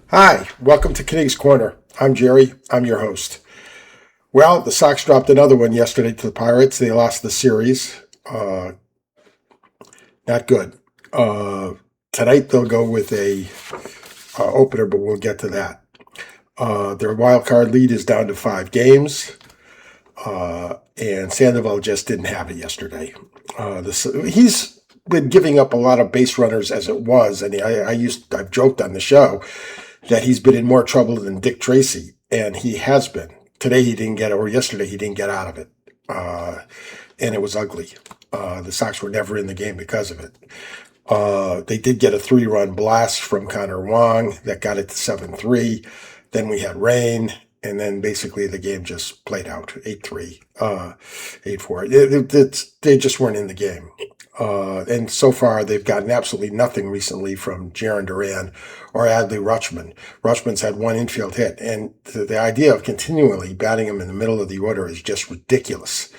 Hi, welcome to Kitty's Corner. I'm Jerry. I'm your host. Well, the Sox dropped another one yesterday to the Pirates. They lost the series. Not good. Tonight they'll go with a opener, but we'll get to that. Their wild card lead is down to 5 games, and Sandoval just didn't have it yesterday. He's been giving up a lot of base runners as it was, and I've joked on the show that he's been in more trouble than Dick Tracy, and he has been. Today he didn't get it, or yesterday he didn't get out of it, and it was ugly. The Sox were never in the game because of it. They did get a 3-run blast from Connor Wong that got it to 7-3. Then we had rain, and then basically the game just played out 8-3, 8-4. They just weren't in the game. And so far, they've gotten absolutely nothing recently from Jarren Duran or Adley Rutschman. Rutschman's had one infield hit, and the idea of continually batting him in the middle of the order is just ridiculous.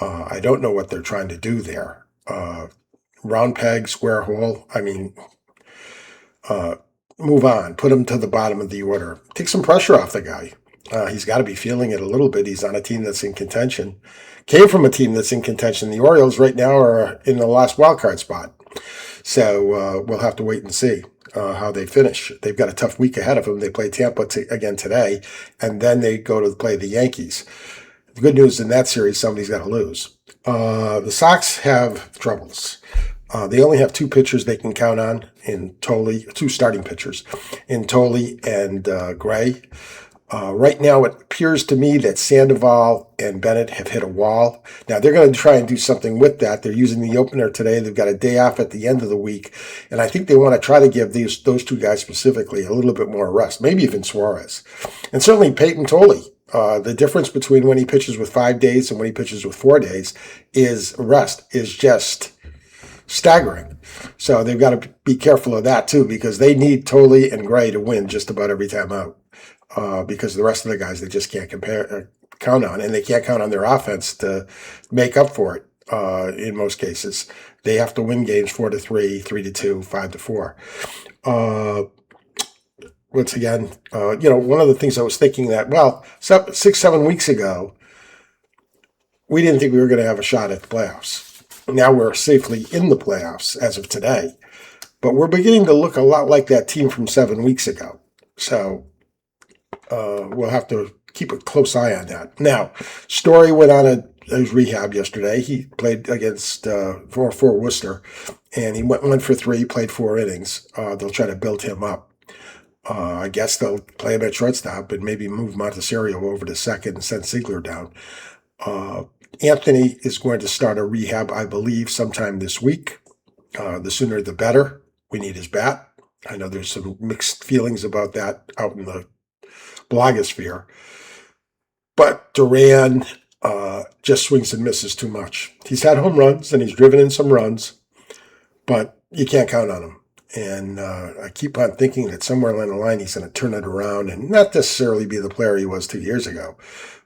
I don't know what they're trying to do there. Round peg, square hole. I mean, move on. Put him to the bottom of the order. Take some pressure off the guy. He's got to be feeling it a little bit. He's on a team that's in contention. Came from a team that's in contention. The Orioles right now are in the last wild card spot. So we'll have to wait and see how they finish. They've got a tough week ahead of them. They play Tampa again today, and then they go to play the Yankees. The good news in that series, somebody's got to lose. The Sox have troubles. They only have 2 pitchers they can count on in Tolley, 2 starting pitchers in Tolley and Gray. Right now, it appears to me that Sandoval and Bennett have hit a wall. Now, they're going to try and do something with that. They're using the opener today. They've got a day off at the end of the week. And I think they want to try to give those 2 guys specifically a little bit more rest, maybe even Suarez. And certainly Peyton Tolley. The difference between when he pitches with 5 days and when he pitches with 4 days is just staggering. So they've got to be careful of that, too, because they need Tolley and Gray to win just about every time out. Because the rest of the guys they just can't count on, and they can't count on their offense to make up for it. In most cases, they have to win games 4-3, 3-2, 5-4. Once again, one of the things I was thinking that 6-7 weeks ago, we didn't think we were going to have a shot at the playoffs. Now we're safely in the playoffs as of today, but we're beginning to look a lot like that team from 7 weeks ago. So. We'll have to keep a close eye on that. Now, Story went on his rehab yesterday. He played against for Worcester, and he went 1 for 3, played 4 innings. They'll try to build him up. I guess they'll play him at shortstop and maybe move Montecchio over to second and send Ziegler down. Anthony is going to start a rehab, I believe, sometime this week. The sooner the better. We need his bat. I know there's some mixed feelings about that out in the blogosphere, but Duran just swings and misses too much. He's had home runs and he's driven in some runs, but you can't count on him. And I keep on thinking that somewhere along the line he's going to turn it around and not necessarily be the player he was 2 years ago,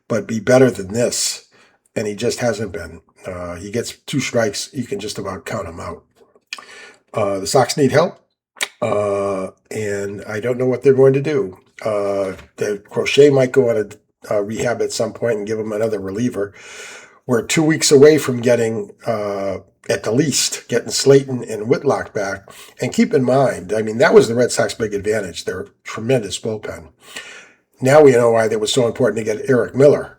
but be better than this. And he just hasn't been. He gets 2 strikes, you can just about count him out. The Sox need help, and I don't know what they're going to do. The Crochet might go on a rehab at some point and give him another reliever. We're 2 weeks away from getting, at the least, getting Slayton and Whitlock back. And keep in mind, I mean, that was the Red Sox big advantage, their tremendous bullpen. Now we know why it was so important to get Eric Miller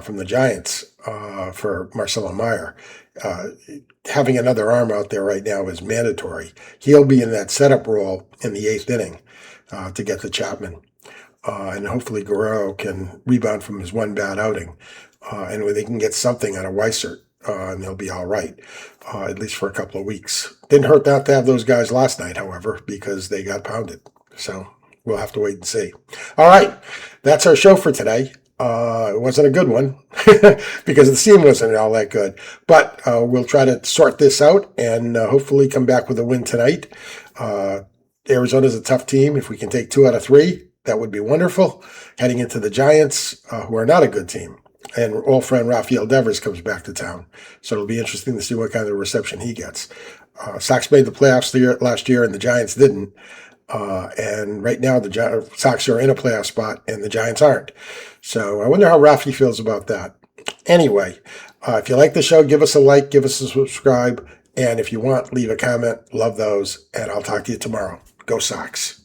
from the Giants for Marcelo Meyer. Having another arm out there right now is mandatory. He'll be in that setup role in the 8th inning to get to Chapman. And hopefully Guerrero can rebound from his 1 bad outing. And they can get something out of Weissert, and they'll be all right, at least for a couple of weeks. Didn't hurt not to have those guys last night, however, because they got pounded. So we'll have to wait and see. All right, that's our show for today. It wasn't a good one because the scene wasn't all that good. But we'll try to sort this out and hopefully come back with a win tonight. Arizona's a tough team. If we can take 2 out of 3, that would be wonderful. Heading into the Giants, who are not a good team. And old friend Rafael Devers comes back to town. So it'll be interesting to see what kind of reception he gets. Sox made the playoffs last year and the Giants didn't. And right now, the Sox are in a playoff spot, and the Giants aren't. So I wonder how Rafi feels about that. Anyway, if you like the show, give us a like, give us a subscribe, and if you want, leave a comment. Love those, and I'll talk to you tomorrow. Go Sox.